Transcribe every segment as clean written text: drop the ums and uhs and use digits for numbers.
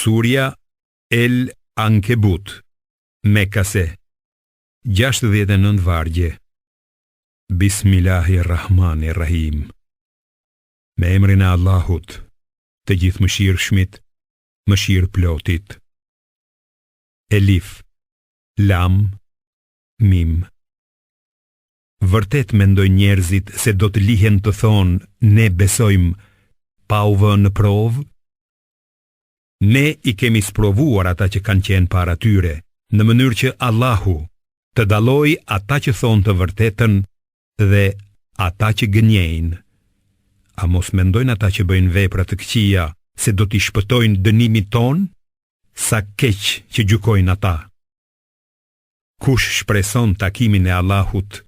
Surja El Ankebut, Mekase, 69 vargje. Bismillahirrahmanirrahim. Me emrin e Allahut, të gjithë mëshirshmit, mëshirëplotit. Elif, Lam, Mim. Vërtet mendojnë njerëzit se do të lihen të thonë, ne besojmë, pa u vënë në provë? Ne i kemi sprovuar ata që kanë qenë para tyre, në mënyrë që Allahu të dallojë ata që thonë të vërtetën dhe ata që gënjejnë. A mos mendojnë ata që bëjnë vepra të këqija se do t'i shpëtojnë dënimin ton? Sa keq që gjykojnë ata. Kush shpreson takimin e Allahut,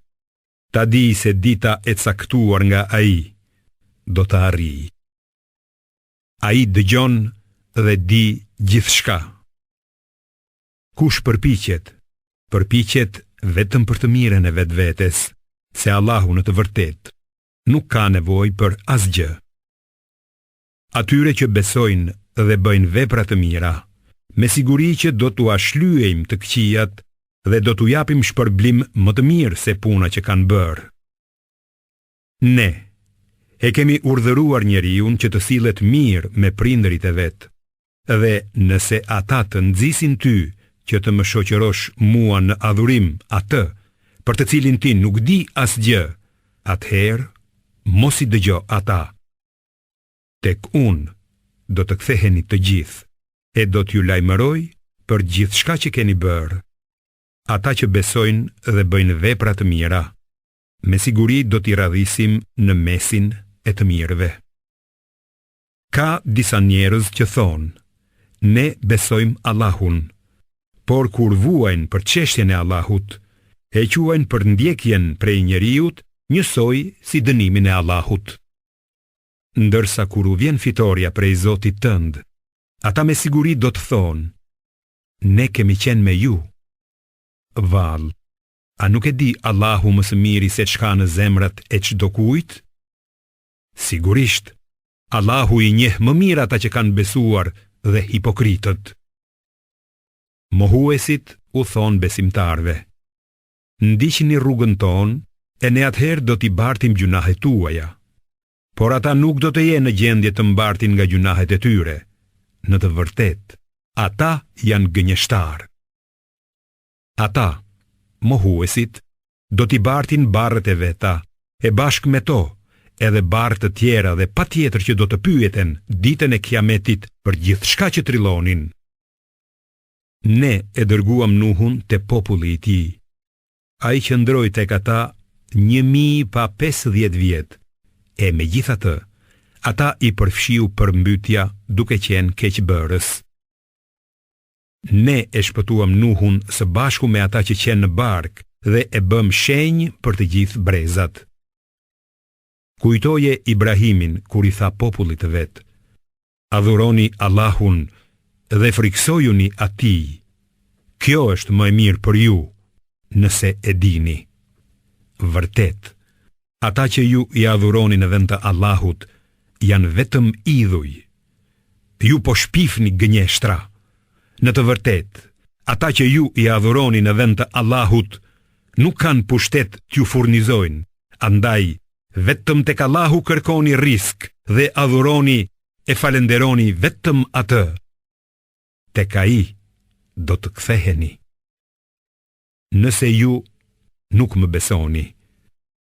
ta di se dita e caktuar nga ai do të arrijë. Ai dëgjon dhe di gjithçka. Kush përpiqet vetëm për të mirën e vetvetes, se Allahu në të vërtetë nuk ka nevojë për asgjë. Atyre që besojnë dhe bëjnë vepra të mira, me siguri që do t'u ashlyejmë të këqijat dhe do t'u japim shpërblim më të mirë se puna që kanë bërë. Ne e kemi urdhëruar njeriun që të sillet mirë me prindërit e vet, dhe nëse ata të nxisin ty që të më shoqërosh mua në adhurim atë për të cilin ti nuk di asgjë, atëherë mos i dëgjo ata. Tek unë do të ktheheni të gjithë, e do t'ju lajmëroj për gjithçka që keni bërë. Ata që besojnë dhe bëjnë vepra të mira, me siguri do t'i radhisim në mesin e të mirëve. Ka disa njerëz që thonë, ne besojmë Allahun, por kur vuajnë për çështjen e Allahut, e quajnë për ndjekjen prej njeriut njësoj si dënimin e Allahut. Ndërsa kur u vjen fitoria prej Zotit tënd, ata me siguri do të thonë, ne kemi qenë me ju. Vallë, a nuk e di Allahu më së miri se çka në zemrat e çdo kujt? Sigurisht, Allahu i njeh më mirë ata që kanë besuar dhe hipokritët. Mohuesit u thonë besimtarve, ndiqni rrugën tonë, e ne atëherë do t'i bartim gjunahet tuaja. Por ata nuk do të jenë në gjendje të mbartin nga gjunahet e tyre. Në të vërtetë, ata janë gënjeshtarë. Ata, mohuesit, do t'i bartin barrët e veta, e bashkë me to, edhe barrë të tjera dhe patjetër që do të pyeten ditën e Kiametit për gjithçka që trillonin. Ne e dërguam Nuhun te populli i tij. Ai qëndroi tek ata 1550 vjet, e megjithatë, ata i përfshiu përmbytja duke qenë keqbërës. Ne e shpëtuam Nuhun së bashku me ata që qenë në bark dhe e bëm shenjë për të gjithë brezat. Kujtoje Ibrahimin kur i tha popullit të vet, adhuroni Allahun dhe friksojuni atij. Kjo është më e mirë për ju, nëse e dini. Vërtet, ata që ju i adhuroni në vend të Allahut janë vetëm idhuj. Ju po shpifni gënjeshtra. Në të vërtet, ata që ju i adhuroni në vend të Allahut nuk kanë pushtet t'ju furnizojnë, andaj vetëm tek Allahu kërkoni risk dhe adhuroni e falenderoni vetëm atë. Tek ai do të ktheheni. Nëse ju nuk më besoni,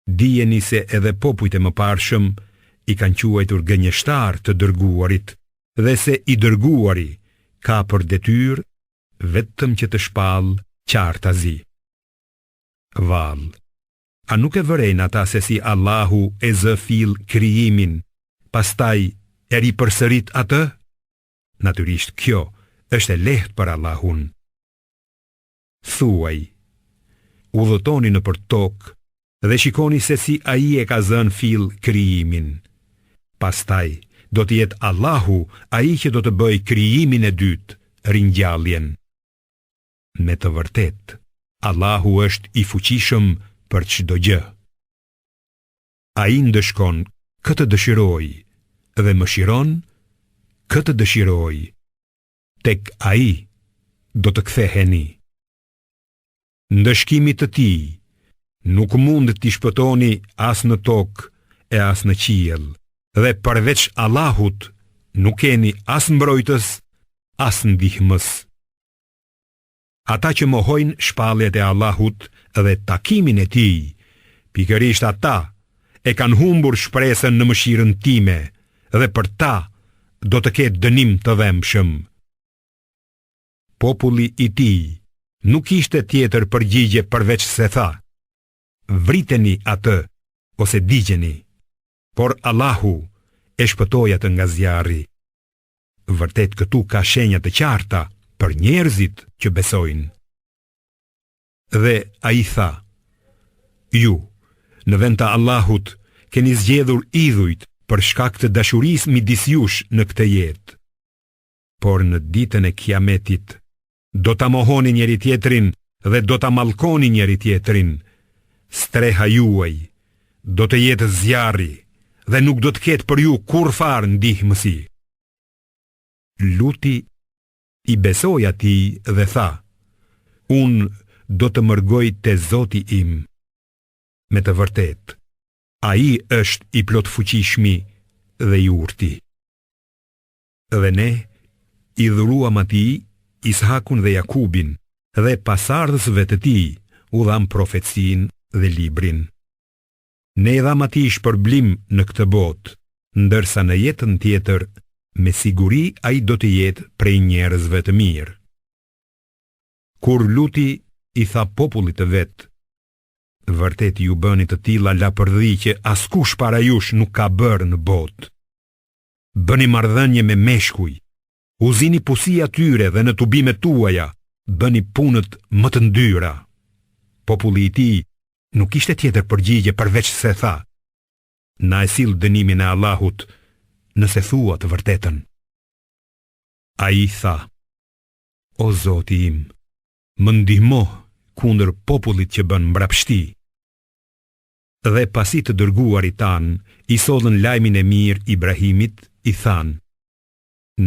dijeni se edhe popujt e mëparshëm i kanë quajtur gënjeshtar të dërguarit, dhe se i dërguari ka për detyrë vetëm që të shpallë qartazi. Vallë, a nuk e vërejnë ata se si Allahu e zë fill krijimin, pastaj e ripërsërit atë? Natyrisht kjo është e lehtë për Allahun. Thuaj, udhëtoni nëpër tokë dhe shikoni se si ai e ka zënë fill krijimin. Pastaj do të jetë Allahu ai që do të bëjë krijimin e dytë, ringjalljen. Me të vërtetë, Allahu është i fuqishëm për çdo gjë. Ai ndëshkon këtë dëshiroj dhe mëshiron këtë dëshiroj. tek ai do të ktheheni. Ndëshkimi të tij nuk mund t'i shpëtoni as në tokë e as në qiell, dhe përveç Allahut nuk keni as mbrojtës, as ndihmës. Ata që mohojnë shpalljet e Allahut dhe takimin e tij, pikërisht ata e kanë humbur shpresën në mëshirën time, dhe për ta do të ketë dënim të dhëmshëm. Populli i tij nuk ishte tjetër përgjigje përveç se tha: vriteni atë ose digjeni, por Allahu e shpëtoi atë nga zjarri. Vërtet këtu ka shenja të qarta për njerëzit që besojnë. Dhe ai tha: ju, në vend të Allahut, keni zgjedhur idhujt për shkak të dashurisë midis jush në këtë jetë. Por në ditën e Kiametit do ta mohoni njëri tjetrin dhe do ta mallkoni njëri tjetrin. Streha juaj do të jetë zjarri dhe nuk do të ketë për ju kurrfar ndihmësi. Luti i besoi atij dhe tha: unë do të mërgoj te Zoti im. Me të vërtetë, ai është i plot fuqishmi dhe i urti. Dhe ne i dhuruam atij Ishakun dhe Jakubin, dhe pasardhësve të tij u dham profecinë dhe librin. Ne i dham atij shpërblim në këtë botë, ndërsa në jetën tjetër me siguri ai do të jetë prej njerëzve të mirë. Kur Luti i tha popullit të vet: vërtet ju bëni të tilla lapërdhi që askush para jush nuk ka bërë në botë. Bëni marrëdhënie me meshkuj, uzini pusi atyre dhe në tubimet tuaja, bëni punët më të ndyra. Populli i tij nuk ishte tjetër përgjigje përveç se tha: na e sill dënimin e Allahut nëse thua të vërtetën. Ai tha: o Zoti im, më ndihmo kundër popullit që bën mbrapshti. Dhe pasi të dërguarit tan i sollën lajmin e mirë Ibrahimit, i than: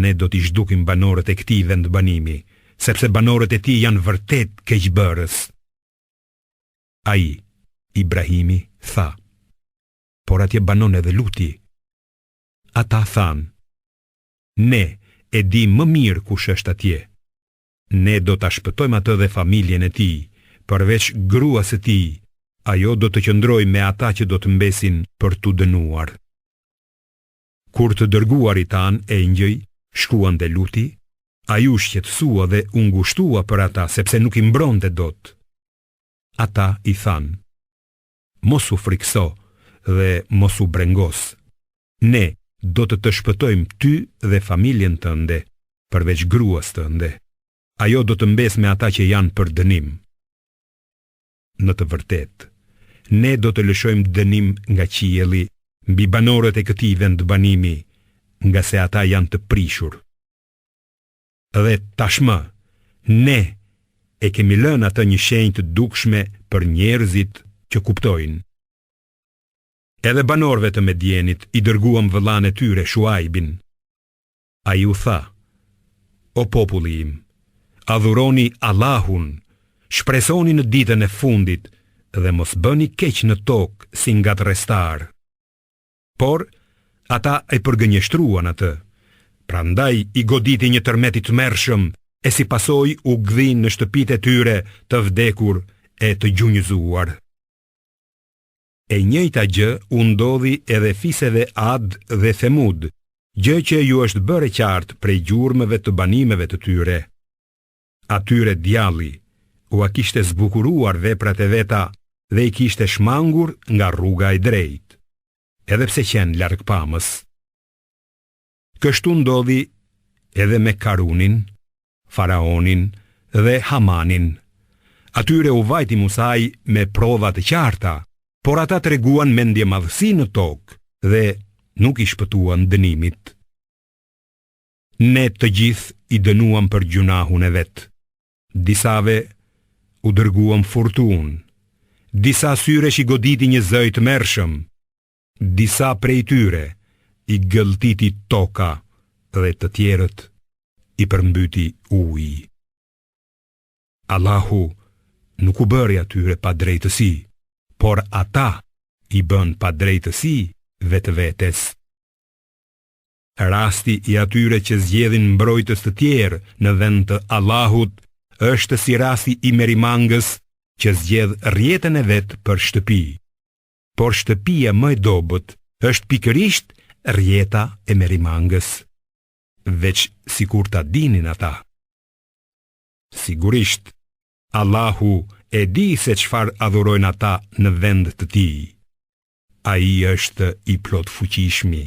ne do t'i zhdukim banorët e këtij vendbanimi, sepse banorët e tij janë vërtet keqbërës. Ai, Ibrahimi, tha: por atje banon edhe Luti. Ata than: ne e di më mirë kush është atje. Ne do ta shpëtojmë atë dhe familjen e tij, përveç gruas së tij, ajo do të qëndrojë me ata që do të mbesin për t'u dënuar. Kur të dërguarit tan e ngjëj shkuan te Luti, ai u shqetësua dhe u ngushtua për ata sepse nuk i mbronte dot. Ata i than: mos u frikso dhe mos u brengos. Ne do të shpëtojmë ty dhe familjen tënde, përveç gruas tënde. Ajo do të mbes me ata që janë për dënim. Në të vërtetë, ne do të lëshojmë dënim nga qielli mbi banorët e këtij vendbanimi, nga se ata janë të prishur. Dhe tashmë, ne e kemi lënë atë një shenjë të dukshme për njerëzit që kuptojnë. Edhe banorëve të Medienit i dërguam vëllain e tyre Shuaibin. Ai u tha: o populli im, adhuroni Allahun, shpresoni në ditën e fundit dhe mos bëni keq në tokë si ngatrestar. Por ata e përgënjeshtruan atë. Prandaj i goditi një tërmet i tmerrshëm e si pasojë u gdhin në shtëpitë e tyre të vdekur e të gjunjëzuar. E njëjta gjë u ndodhi edhe fiseve Ad dhe Themud, gjë që ju është bërë qartë prej gjurmëve të banimeve të tyre. Atyre djalli u a kishte zbukuruar veprat e veta dhe i kishte shmangur nga rruga e drejtë, edhe pse qenë larg pamës. Kështu ndodhi edhe me Karunin, Faraonin dhe Hamanin. Atyre u vajti Musai me prova të qarta, por ata treguan mendje madhësi në tokë dhe nuk i shpëtuan dënimit. Ne të gjithë i dënuam për gjunahun e vet. Disave u dërguam furtunë, disa syresh i goditi një zë i tmerrshëm, disa prej tyre i gëlltiti toka dhe të tjerët i përmbyti uji. Allahu nuk u bëri atyre pa drejtësi, por ata i bën pa drejtësi vetvetes. Rasti i atyre që zgjedhin mbrojtës të tjerë në vend të Allahut është si rasti i merimangës që zgjedh rrjetën e vet për shtëpi. Por shtëpia më e dobët është pikërisht rrjeta e merimangës, veç sikur ta dinin ata. Sigurisht, Allahu e di se çfarë adhurojnë ata në vend të tij. Ai është i plot fuqishmi,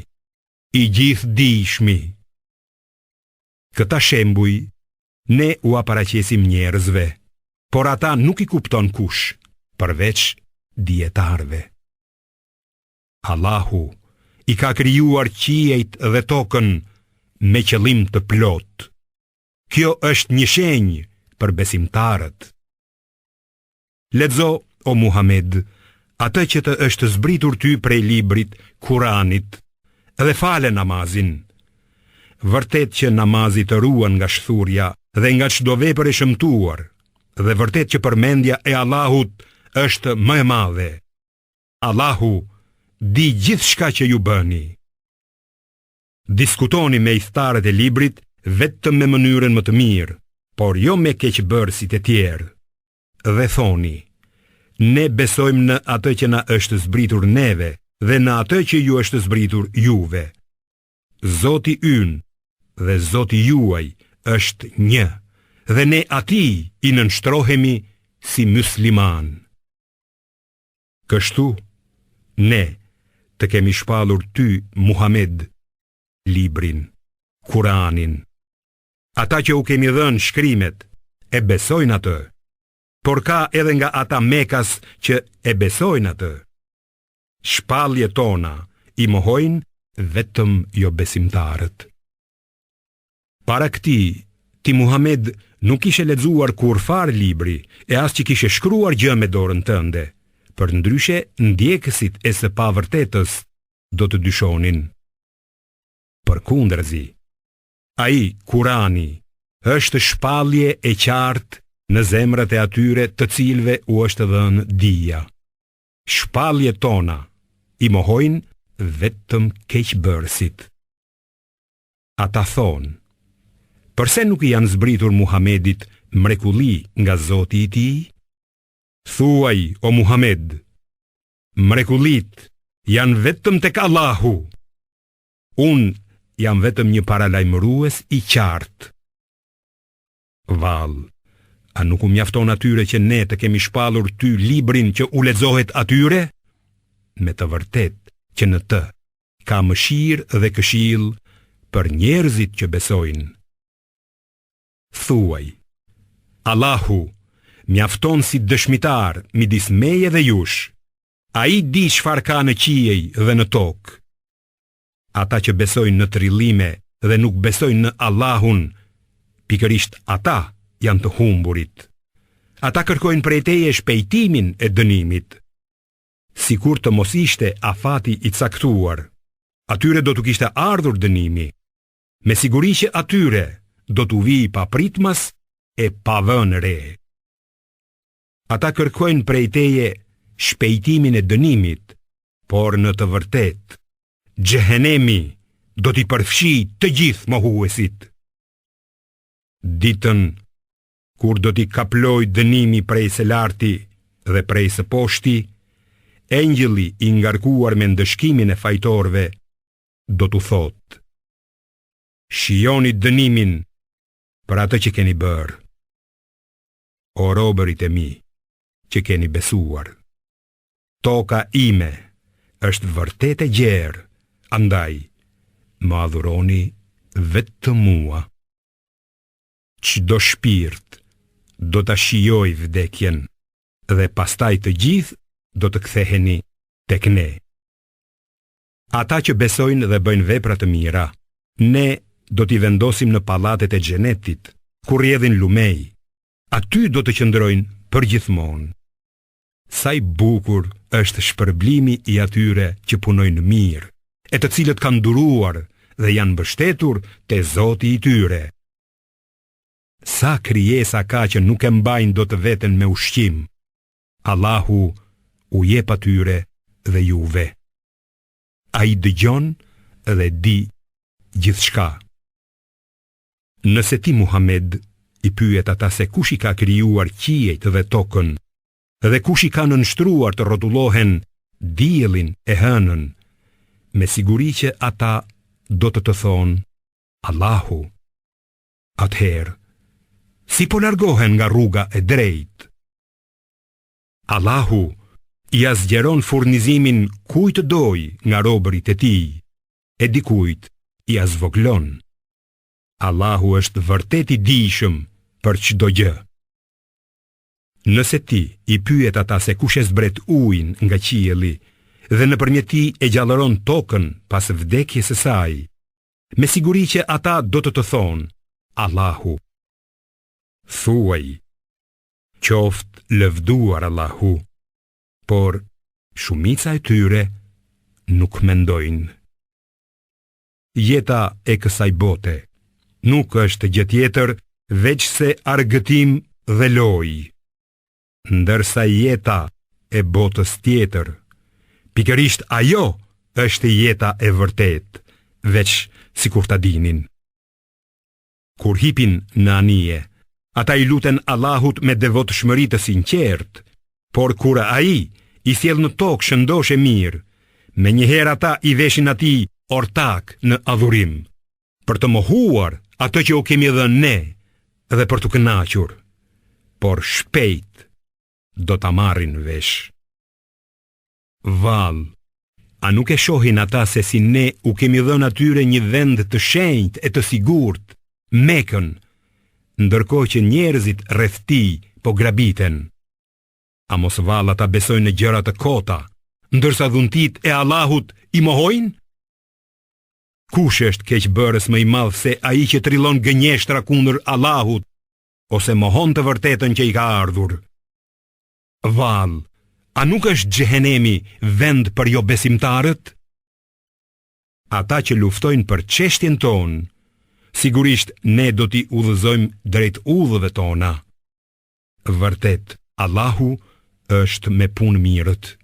i gjithdijshmi. Këta shembuj ne u paraqesim njerëzve, por ata nuk i kupton kush, përveç dietarëve. Allahu i ka krijuar qiejt dhe tokën me qëllim të plot. Kjo është një shenjë për besimtarët. Lexo, o Muhammed, atë që të është zbritur ty prej librit, Kuranit, dhe fale namazin. Vërtet që namazi të ruan nga shthurja dhe nga çdo vepër e shëmtuar, dhe vërtet që përmendja e Allahut është më e madhe. Allahu di gjithçka që ju bëni. Diskutoni me idhtarët e librit vetëm me mënyrën më të mirë, por jo me keqbërësit e tjerë. Dhe thoni, ne besojmë në atë që na është zbritur neve dhe në atë që ju është zbritur juve. Zoti ynë dhe Zoti juaj është një, dhe ne atij i nënshtrohemi si musliman. Kështu, ne të kemi shpallur ty, Muhammed, librin, Kuranin. Ata që u kemi dhënë shkrimet e besojnë atë, por ka edhe nga ata Mekas që e besojnë atë. Shpalljet tona i mohojnë vetëm jo besimtarët. Para këtij, ti Muhammed nuk ishe lexuar kurfar libri e as që kishe shkruar gjë me dorën tënde. Përndryshe, ndjekësit e së pavërtetës do të dyshonin. Përkundërzi, ai Kurani është shpallje e qartë në zemrat e atyre të cilëve u është dhënë dija. Shpalljet tona i mohojnë vetëm keqbërësit. Ata thonë, përse nuk i janë zbritur Muhamedit mrekulli nga Zoti i tij? Thuaj, o Muhammed, mrekullit janë vetëm tek Allahu. Unë jam vetëm një paralajmërues i qartë. Vallë, a nuk u mjafton atyre që ne të kemi shpallur ty librin që u lexohet atyre? Me të vërtet që në të ka mëshirë dhe këshill për njerëzit që besojnë. Thuaj, Allahu mjafton si dëshmitar midis meje dhe jush. Ai di çfarë ka në qiej dhe në tokë. Ata që besojnë në trillime dhe nuk besojnë në Allahun, pikërisht ata janë të humburit. Ata kërkojnë prej teje shpejtimin e dënimit. Sikur të mos ishte afati i caktuar, atyre do t'u kishte ardhur dënimi. Me siguri që atyre do t'u vijë papritmas e pa vënë re. Ata kërkojnë prej teje shpejtimin e dënimit, por në të vërtet, Xhehenemi do t'i përfshijë të gjithë mohuesit. Ditën kur do t'i kaploj dënimi prej së larti dhe prej së poshti, engjëlli i ngarkuar me ndëshkimin e fajtorëve do t'u thotë: shijoni dënimin për atë që keni bërë. O robërit e mi që keni besuar, toka ime është vërtet e gjerë, andaj më adhuroni vetëm mua. Çdo shpirt do ta shijojë vdekjen dhe pastaj të gjithë do të ktheheni tek ne. Ata që besojnë dhe bëjnë vepra të mira, ne do t'i vendosim në pallatet e xhenetit, ku rrjedhin lumej. Aty do të qëndrojnë përgjithmonë. Sa i bukur është shpërblimi i atyre që punojnë mirë, e të cilët kanë duruar dhe janë mbështetur te Zoti i tyre. sa krijesa ka që nuk e mbajnë do të veten me ushqim. Allahu u jep atyre dhe juve. Ai dëgjon dhe di gjithçka. Nëse ti, Muhammed, i pyet ata se kush i ka krijuar qiejt dhe tokën, dhe kush i ka nënshtruar të rrotullohen diellin e hënën, me siguri që ata do të thonë Allahu. Atëherë, si po largohen nga rruga e drejtë? Allahu i azgjeron furnizimin kujt doj nga robërit e tij, e dikujt i azvoglon. Allahu është vërtet i dijshëm për çdo gjë. Nëse ti i pyet ata se kush e zbret ujin nga qielli dhe nëpërmjet tij e gjallëron tokën pas vdekjes së saj, me siguri që ata do të thonë Allahu. Thuaj, qoftë lëvduar Allahu, por shumica e tyre nuk mendojnë. Jeta e kësaj bote nuk është gjë tjetër veç se argëtim dhe lojë, ndërsa jeta e botës tjetër, pikërisht ajo është jeta e vërtet, veç sikur ta dinin. Kur hipin në anije, ata i luten Allahut me devotshmëri të sinqertë, por kur ai i sjell në tokë shëndoshë mirë, menjëherë ata i veshin atij ortak në adhurim, për të mohuar ato që u kemi dhënë ne dhe për të kënaqur, por shpejt do ta marrin vesh. Vallë, a nuk e shohin ata se si ne u kemi dhënë atyre një vend të shenjtë e të sigurt, Mekën, ndërkohë që njerëzit rreth tij po grabiten? A mos vallë ata besojnë në gjëra të kota, ndërsa dhuntit e Allahut i mohojnë? Kush është keqbërës më i madh se ai që trillon gënjeshtra kundër Allahut, ose mohon të vërtetën që i ka ardhur? Vallë, a nuk është xhehenemi vend për jo besimtarët? Ata që luftojnë për çështjen tonë, sigurisht ne do t'i udhëzojmë drejt udhëve tona. Vërtet, Allahu është me punë mirët.